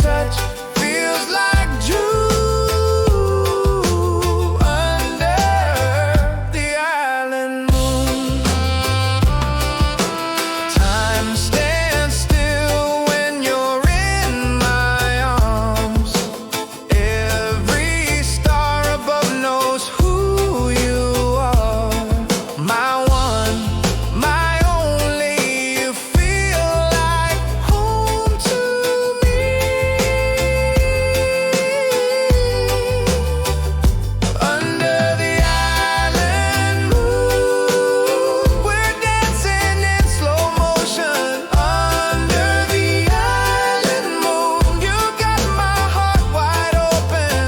touch feels like June under the island moon. Time stands still when you're in my arms. Every star above knows who you are. My one, my only, you feel like home to me. Under the island moon, we're dancing in slow motion. Under the island moon, you got my heart wide open.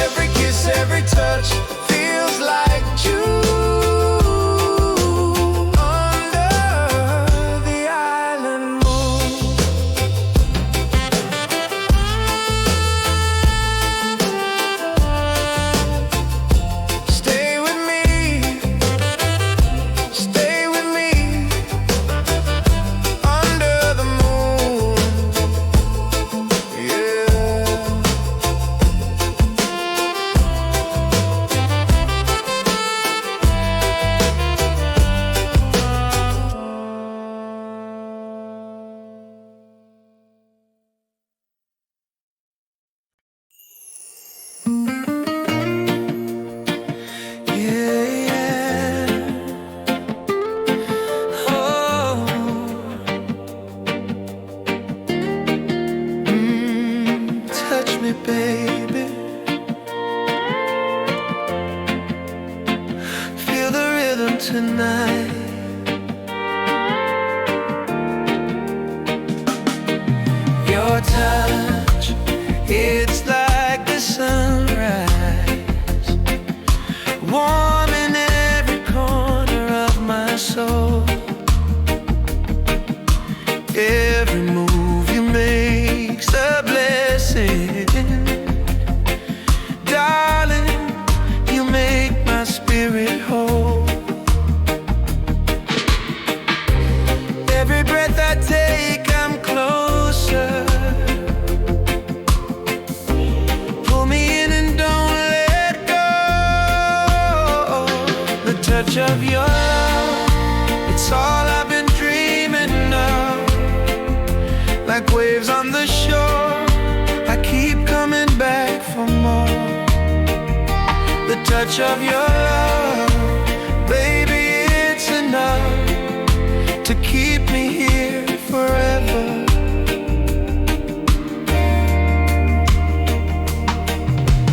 Every kiss, every touch feels like June under the island moon. Stay with me, stay with me under the moon. Yeah. Touch me, baby. Feel the rhythm tonight. Your touch, it's like the sunrise, warm in every corner of my soul. Every move you make's a blessing. Darling, you make my spirit whole. Every breath I take, I'm closer. Pull me in and don't let go. The touch of your love, it's all I've been dreaming of. Like waves on the shore, I keep coming back for more. The touch of your love, baby, it's enough to keep me here forever.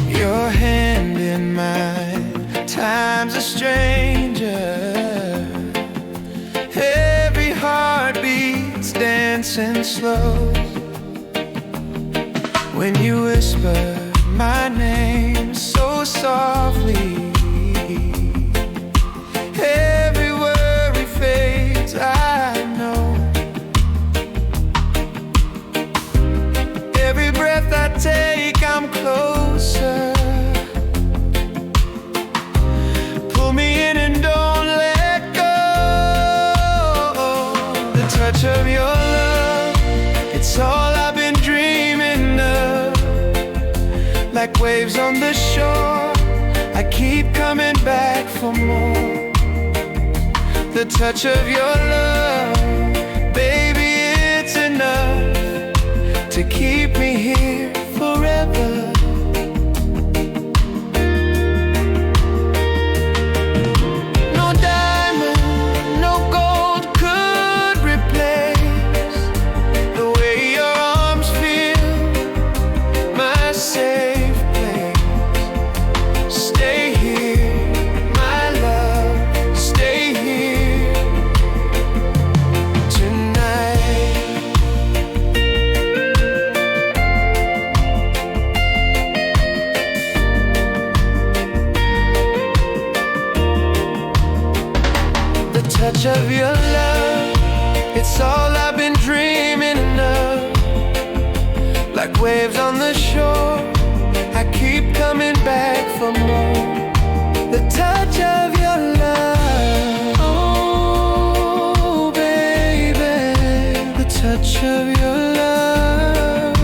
Your hand in mine, time's a stranger. Every heartbeat's dancing slow. When you whisper my name so softly, every worry fades, I know. Every breath I take, I'm closer. Pull me in and don't let go. The touch of your love, it's all I've been dreaming of. Like waves on the shore, I keep coming back for more. The touch of your love, baby, it's enough to keep me here forever. No diamond, no gold could replace the way your arms feel my safe place. Stay here, my love, stay here tonight. The touch of your love, it's all I've been dreaming of. Like waves on the shore, I keep coming back for more. The touch of your love, oh baby, the touch of your love.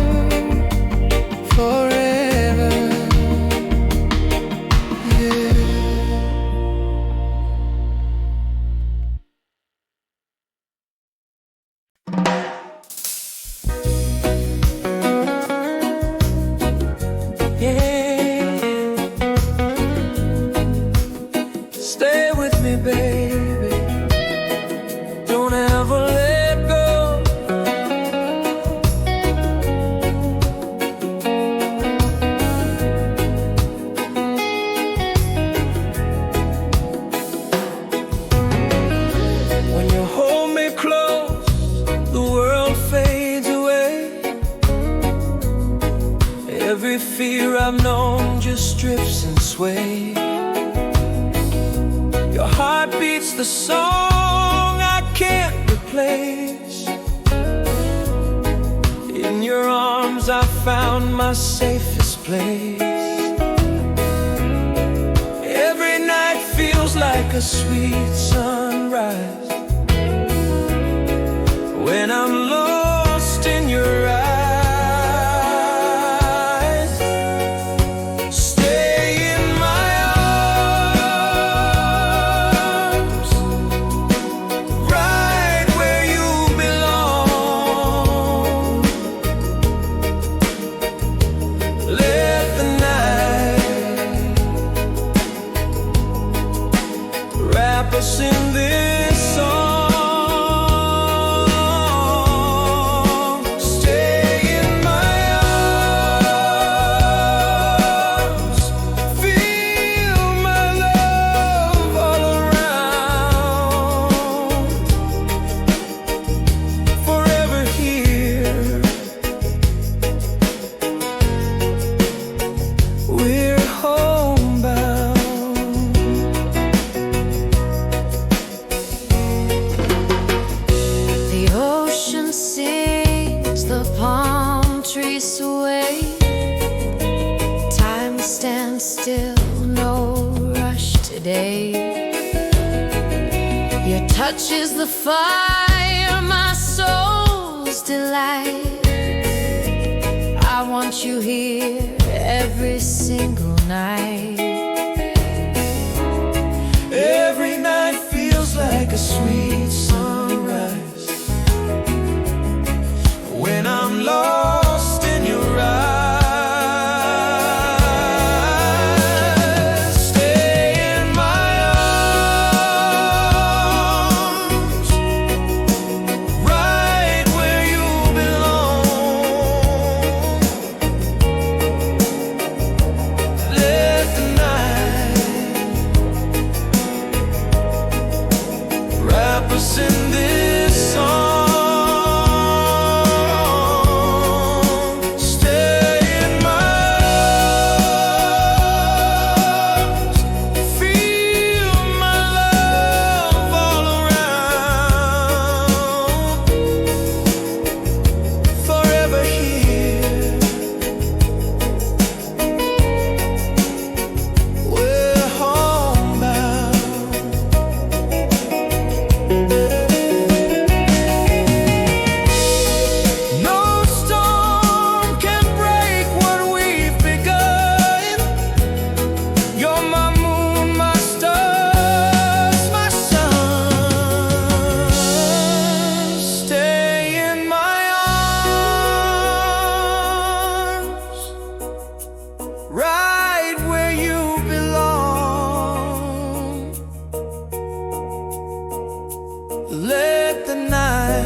fear I've known just drifts and sways. Your heart beats the song I can't replace. In your arms I found my safest place. Every night feels like a sweet sunrise when I'm lost in your eyes. Us in this song, stay in my arms, feel my love all around, forever here. We're homebound. Sway. Time stands still, no rush today. Your touch is the fire, my soul's delight. I want you here every single night. Every night feels like a sweet sunrise when I'm lost in your eyes. Stay in my arms, right where you belong. Let the night wrap us in this song. Right where you belong. Let the night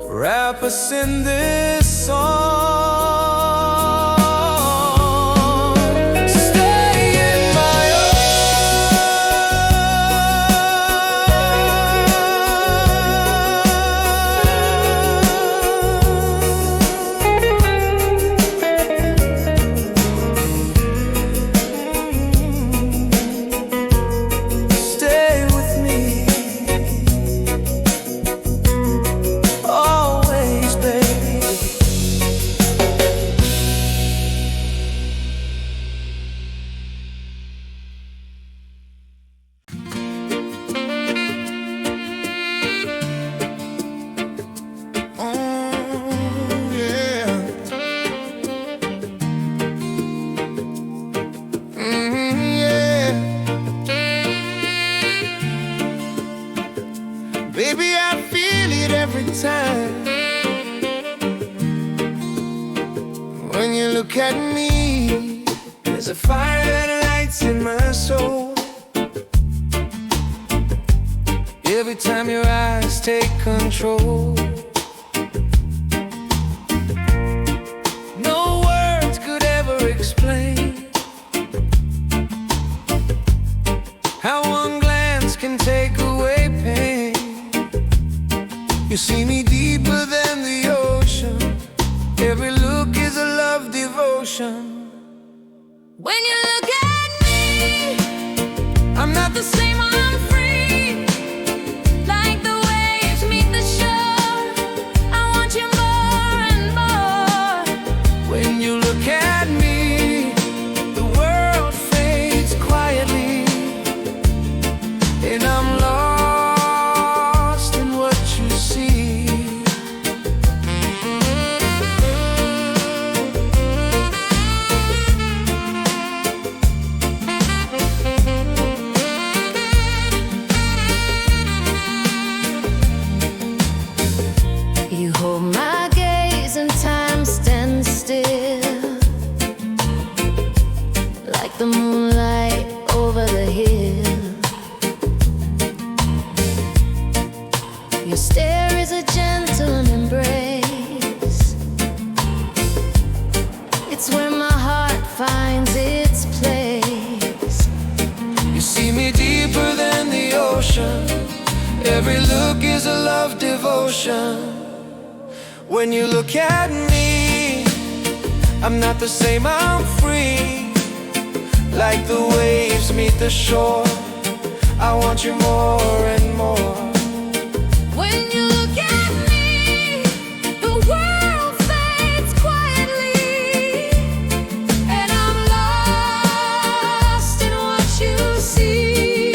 wrap us in this song. Baby, I feel it every time when you look at me. There's a fire that lights in my soul every time your eyes take control. No words could ever explain how one glance can take away pain. You see me deeper than the ocean, Your stare is a gentle embrace. It's where my heart finds its place. You see me deeper than the ocean. Every look is a love devotion. When you look at me, I'm not the same, I'm free. Like the waves meet the shore, I want you more and more. When you look at me, the world fades quietly, and I'm lost in what you see.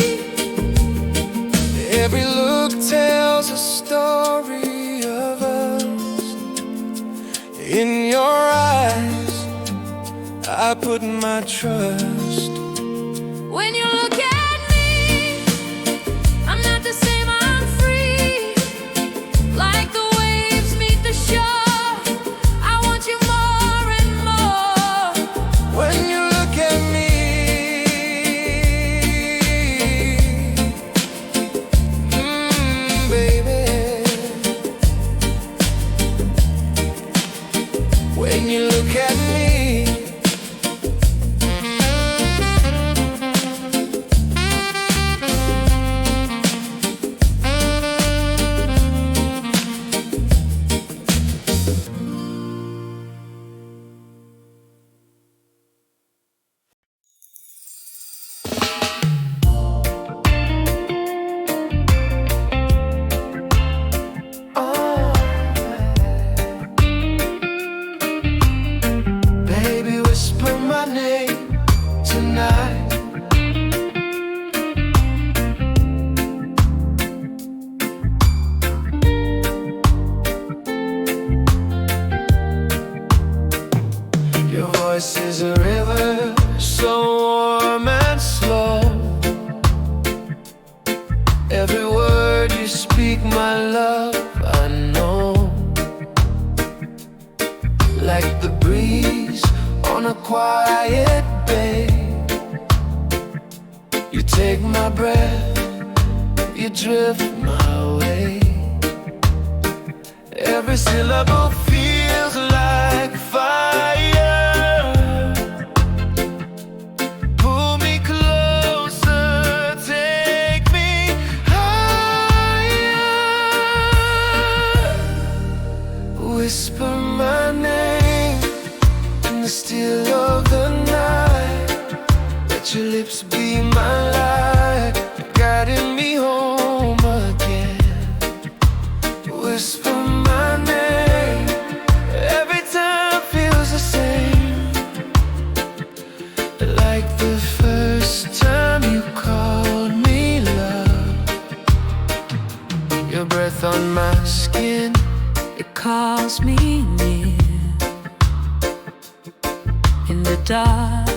Every look tells a story of us. In your eyes, I put my trust. When you look at me, I'm not the same, I'm free. Like the waves meet the shore, I want you more and more. When you look at me, baby. When you look at me, baby, whisper my name tonight. Your voice is a river, so warm and slow. Every word you speak, my love, I know. Like the breeze on a quiet bay, you take my breath, you drift my way. Every syllable feels like fire. Pull me closer, take me higher. Whisper my name in the still of the night. Let your lips be my light, guiding me home again. Whisper my name, every time feels the same. Like the first time you called me love. Your breath on my skin, It calls me near. In the dark,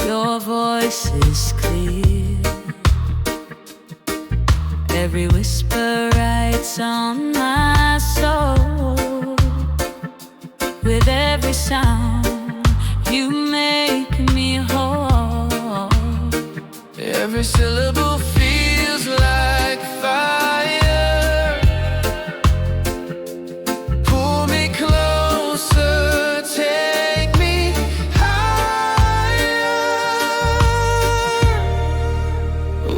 your voice is clear. Every whisper writes on my soul. With every sound, you make me whole. every syllable feels like fire. Pull me closer, take me higher.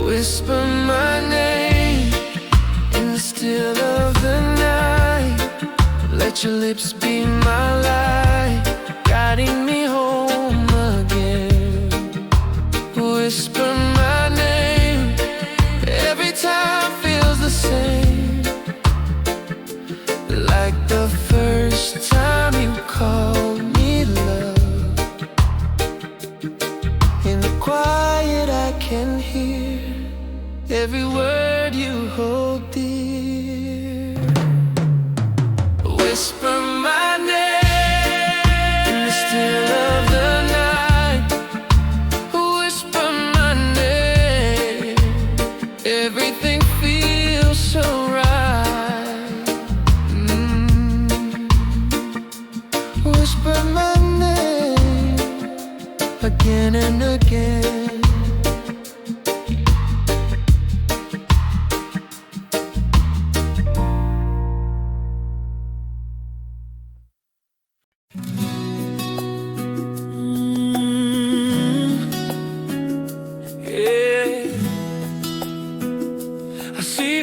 Whisper my name in the still of the night. Let your lips be my light, guiding me home again. Whisper my name, every time feels the same. Like the first time you called me love. In the quiet I can hear every word you hold dear. Whisper my name.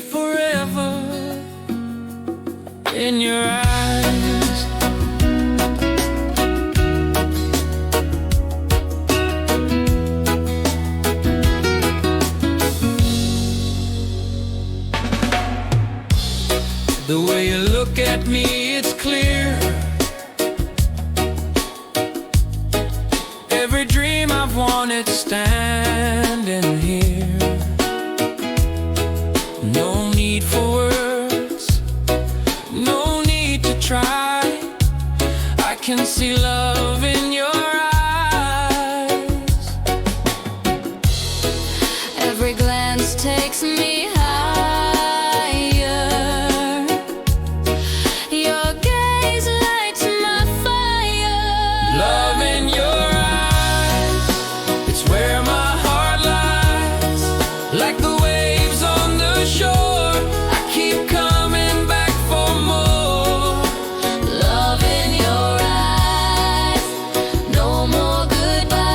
be forever in your eyes. The way you look at me, it's clear. Every dream I've wanted standing here. No need for words, no need to try. I can see love in your eyes. Every glance takes me higher. Your gaze lights my fire. Love in your eyes, it's where my heart lies. Like the waves on the shore, I keep coming back for more. Love in your eyes, no more goodbyes.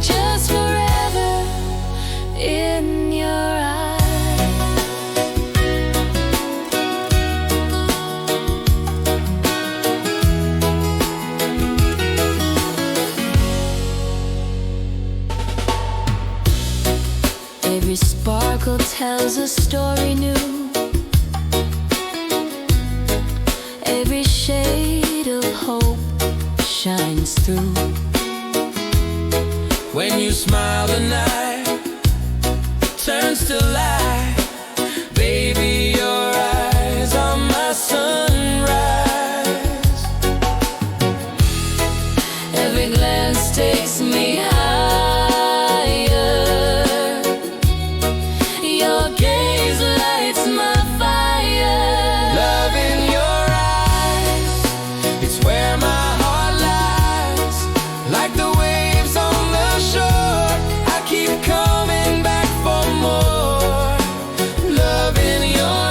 Just forever in your eyes. Every sparkle tells a story new. Every shade of hope shines through. When you smile, the night turns to light. Baby, your eyes are my sunrise. Every glance takes me higher. Your gaze lights my fire. Love in your eyes, it's where my heart lies. Like the waves on the shore, I keep coming back for more. Love in your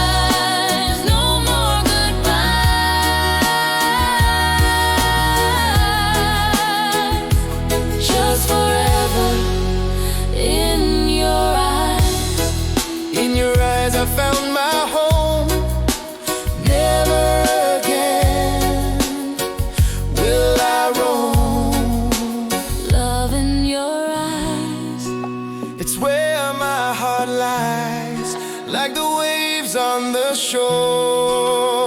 Eyes, no more goodbyes. Just forever in your eyes. In your eyes I found my home. Never again will I roam. Love in your eyes. It's where my heart lies. Like the waves on the shore.